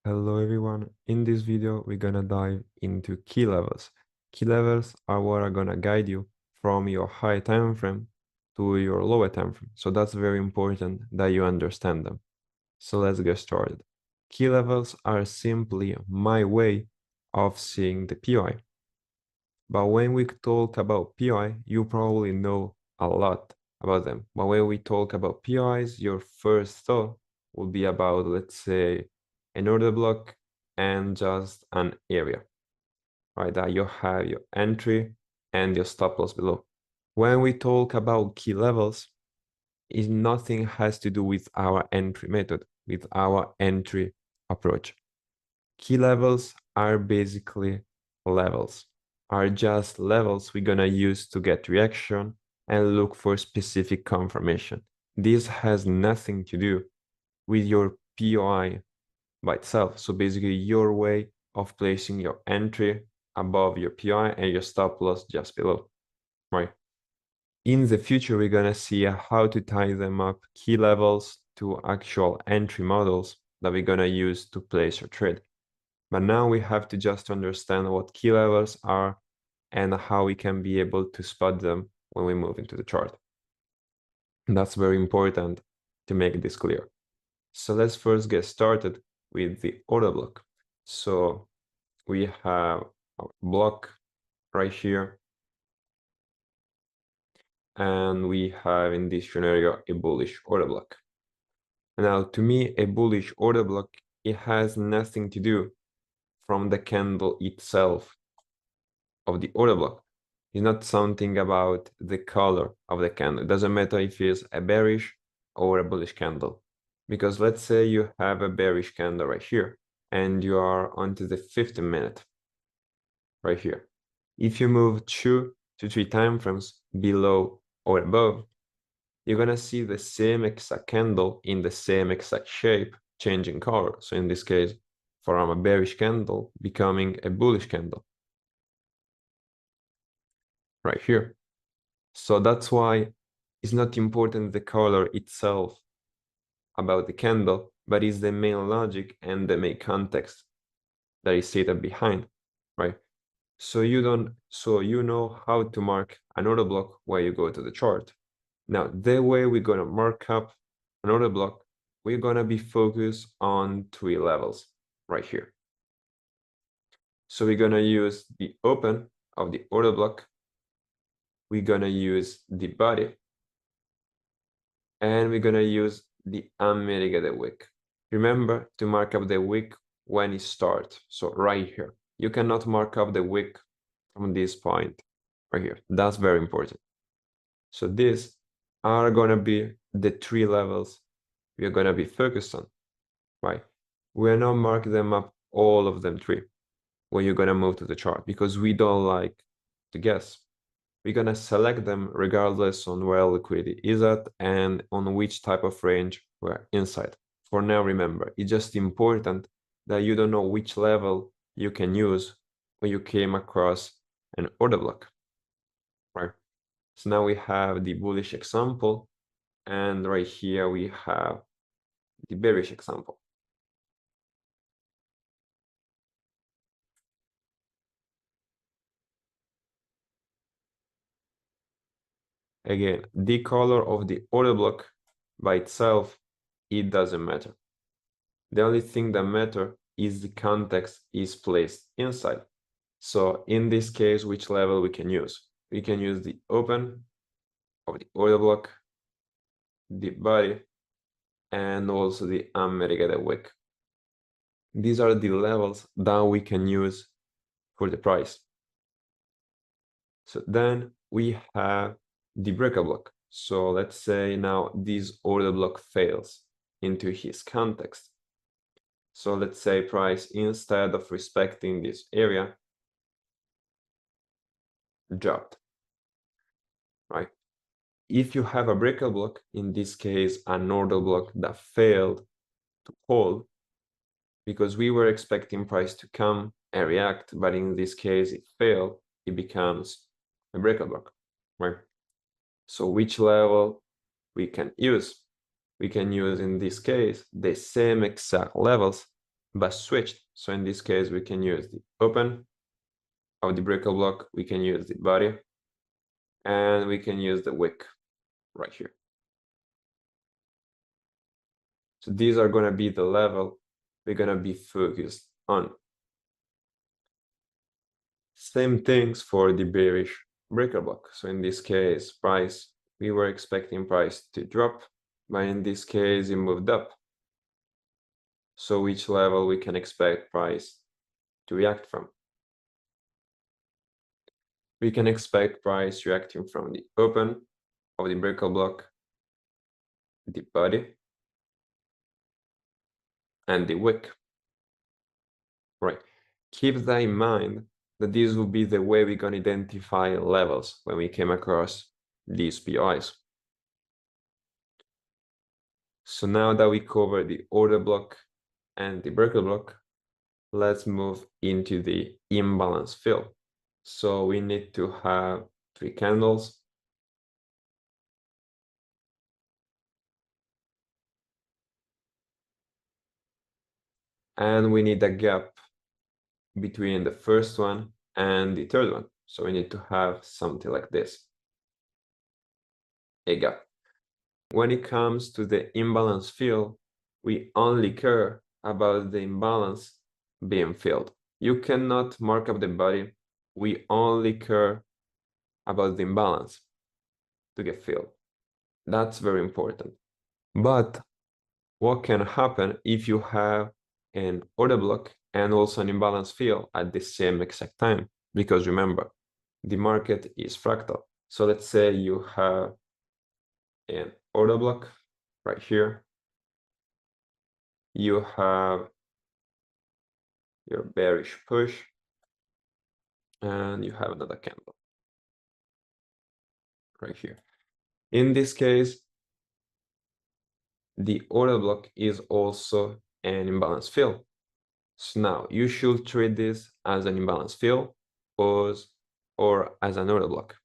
Hello everyone, in this video we're gonna dive into key levels. Key levels are what are gonna guide you from your high time frame to your lower time frame. So that's very important that you understand them. So let's get started. Key levels are simply my way of seeing the POI. But when we talk about POI, you probably know a lot about them. But when we talk about POIs, your first thought will be about, let's say, an order block and just an area, right? That you have your entry and your stop loss below. When we talk about key levels, it nothing has to do with our entry method, with our entry approach. Key levels are basically levels, are just levels we're gonna use to get reaction and look for specific confirmation. This has nothing to do with your POI by itself. So basically your way of placing your entry above your POI and your stop loss just below, right? In the future, we're gonna see how to tie them up key levels to actual entry models that we're gonna use to place your trade. But now we have to just understand what key levels are and how we can be able to spot them when we move into the chart. And that's very important to make this clear. So let's first get started with the order block. So we have a block right here. And we have in this scenario a bullish order block. Now, to me, a bullish order block, it has nothing to do from the candle itself of the order block. It's not something about the color of the candle. It doesn't matter if it's a bearish or a bullish candle. Because let's say you have a bearish candle right here and you are onto the 15-minute right here. If you move 2 to 3 time frames below or above, you're gonna see the same exact candle in the same exact shape changing color. So in this case, from a bearish candle becoming a bullish candle right here. So that's why it's not important the color itself about the candle, but it's the main logic and the main context that is stated behind, right? So you know how to mark an order block where you go to the chart. Now, the way we're gonna mark up an order block, we're gonna be focused on 3 levels right here. So we're gonna use the open of the order block, we're gonna use the body, and we're gonna use the unmitigated wick. Remember to mark up the wick when it starts. So right here, you cannot mark up the wick from this point right here. That's very important. So these are gonna be the 3 levels we're gonna be focused on, right? We're not marking them up all of them 3 when you're gonna move to the chart because we don't like to guess. We're gonna select them regardless on where liquidity is at and on which type of range we're inside. For now, remember, it's just important that you don't know which level you can use when you came across an order block, right? So now we have the bullish example, and right here we have the bearish example. Again, the color of the order block by itself, it doesn't matter. The only thing that matters is the context is placed inside. So in this case, which level we can use? We can use the open of the order block, the body, and also the unmitigated wick. These are the levels that we can use for the price. So then we have the breaker block. So let's say now this order block fails into his context. So let's say price, instead of respecting this area, dropped, right? If you have a breaker block, in this case, an order block that failed to hold, because we were expecting price to come and react, but in this case, it failed, it becomes a breaker block, right? So which level we can use? We can use, in this case, the same exact levels but switched. So in this case, we can use the open of the breakable block, we can use the body, and we can use the wick right here. So these are going to be the level we're going to be focused on. Same things for the bearish breaker block. So in this case, price, we were expecting price to drop, but in this case, it moved up. So which level we can expect price to react from? We can expect price reacting from the open of the breaker block, the body, and the wick. Right. Keep that in mind that this will be the way we're going to identify levels when we came across these PIs. So now that we covered the order block and the breaker block, let's move into the imbalance fill. So we need to have 3 candles. And we need a gap between the first one and the third one. So we need to have something like this, a gap. When it comes to the imbalance fill, we only care about the imbalance being filled. You cannot mark up the body. We only care about the imbalance to get filled. That's very important. But what can happen if you have an order block and also an imbalance fill at the same exact time? Because remember, the market is fractal. So let's say you have an order block right here. You have your bearish push, and you have another candle right here. In this case, the order block is also an imbalance fill. So now you should treat this as an imbalance fill, pause, or as an order block.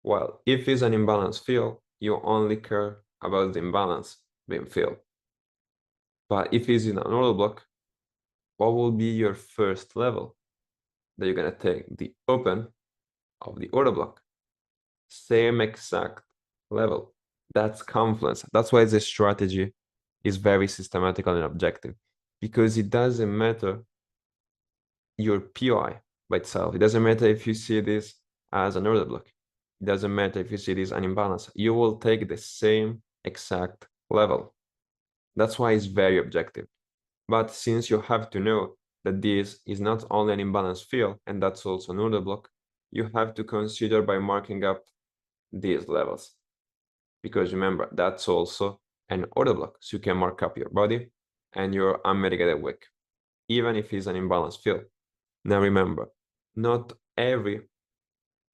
Well, if it's an imbalance fill, you only care about the imbalance being filled. But if it's in an order block, what will be your first level that you're gonna take? The open of the order block. Same exact level. That's confluence. That's why the strategy is very systematical and objective, because it doesn't matter your POI by itself. It doesn't matter if you see this as an order block. It doesn't matter if you see this an imbalance. You will take the same exact level. That's why it's very objective. But since you have to know that this is not only an imbalance fill, and that's also an order block, you have to consider by marking up these levels. Because remember, that's also an order block. So you can mark up your body and your unmitigated wick, even if it's an imbalance fill. Now remember, not every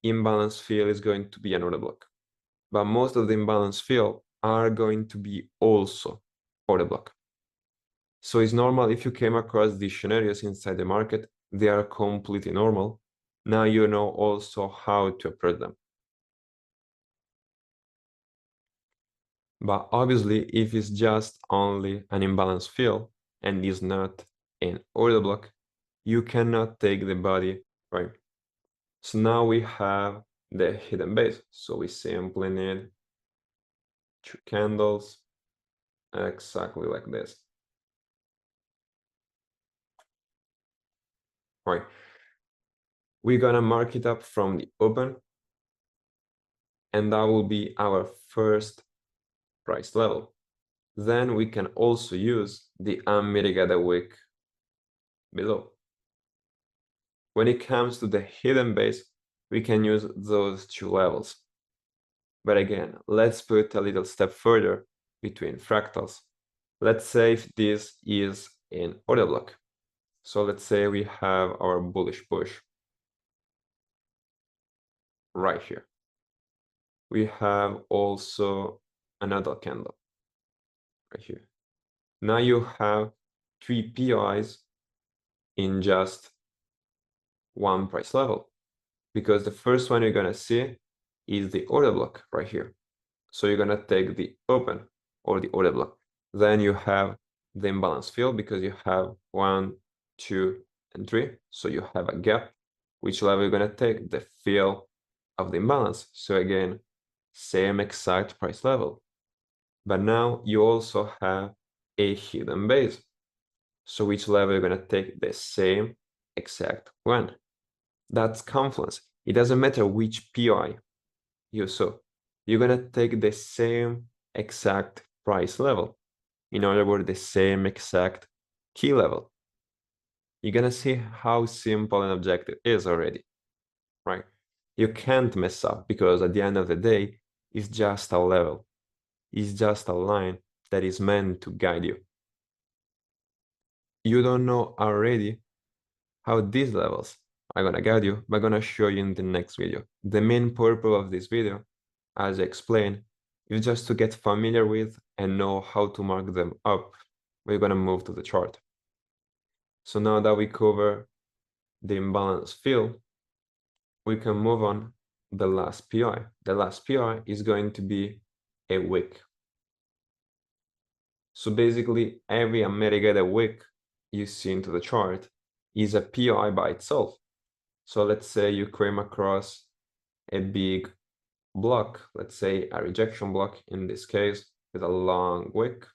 imbalance fill is going to be an order block, but most of the imbalance fill are going to be also order block. So it's normal if you came across these scenarios inside the market, they are completely normal. Now you know also how to approach them. But obviously, if it's just only an imbalance fill and is not an order block, you cannot take the body, right? So now we have the hidden base. So we simply need 2 candles exactly like this. Right. We're gonna mark it up from the open, and that will be our first price level. Then we can also use the unmitigated wick below. When it comes to the hidden base, we can use those 2 levels. But again, let's put a little step further between fractals. Let's say if this is an order block. So let's say we have our bullish push right here. We have also another candle right here. Now you have 3 POIs in just one price level, because the first one you're gonna see is the order block right here. So you're gonna take the open or the order block. Then you have the imbalance fill because you have 1, 2, and 3. So you have a gap. Which level you're gonna take? The fill of the imbalance. So again, same exact price level. But now you also have a hidden base. So which level you're gonna take? The same exact one. That's confluence. It doesn't matter which PI you saw. You're gonna take the same exact price level. In other words, the same exact key level. You're gonna see how simple an objective is already, right? You can't mess up because at the end of the day, it's just a level. It's just a line that is meant to guide you. You don't know already how these levels are gonna guide you, but I'm gonna show you in the next video. The main purpose of this video, as I explained, is just to get familiar with and know how to mark them up. We're gonna move to the chart. So now that we cover the imbalance fill, we can move on the last PI. The last PI is going to be a wick. So basically, every unmitigated wick you see into the chart is a PI by itself. So let's say you came across a big block, let's say a rejection block in this case, with a long wick.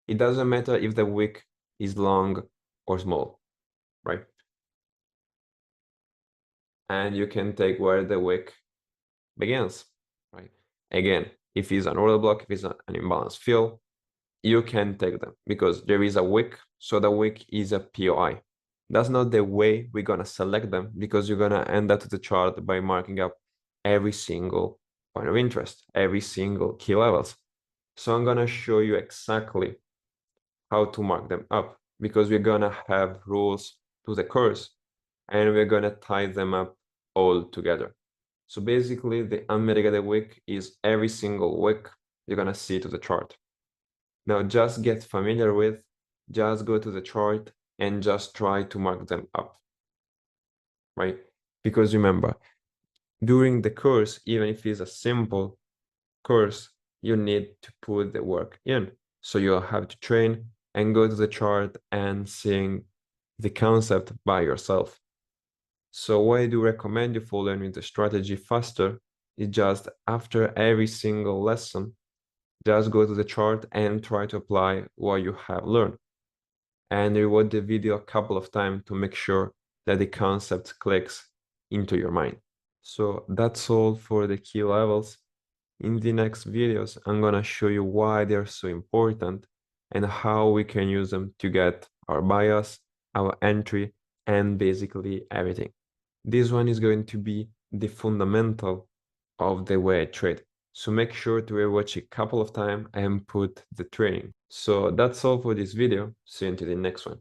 It doesn't matter if the wick is long or small, right? And you can take where the wick begins, right? Again, if it's an order block, if it's an imbalance fill, you can take them because there is a wick, so the wick is a POI. That's not the way we're gonna select them because you're gonna end up to the chart by marking up every single point of interest, every single key levels. So I'm gonna show you exactly how to mark them up because we're gonna have rules to the course and we're gonna tie them up all together. So basically the unmitigated wick is every single wick you're gonna see to the chart. Now just get familiar with, just go to the chart and just try to mark them up, right? Because remember, during the course, even if it's a simple course, you need to put the work in. So you'll have to train and go to the chart and seeing the concept by yourself. So what I do recommend you for learning the strategy faster is just after every single lesson, just go to the chart and try to apply what you have learned. And rewatch the video a couple of times to make sure that the concept clicks into your mind. So that's all for the key levels. In the next videos, I'm gonna show you why they're so important and how we can use them to get our bias, our entry, and basically everything. This one is going to be the fundamental of the way I trade. So make sure to rewatch a couple of times and put the training. So that's all for this video. See you until the next one.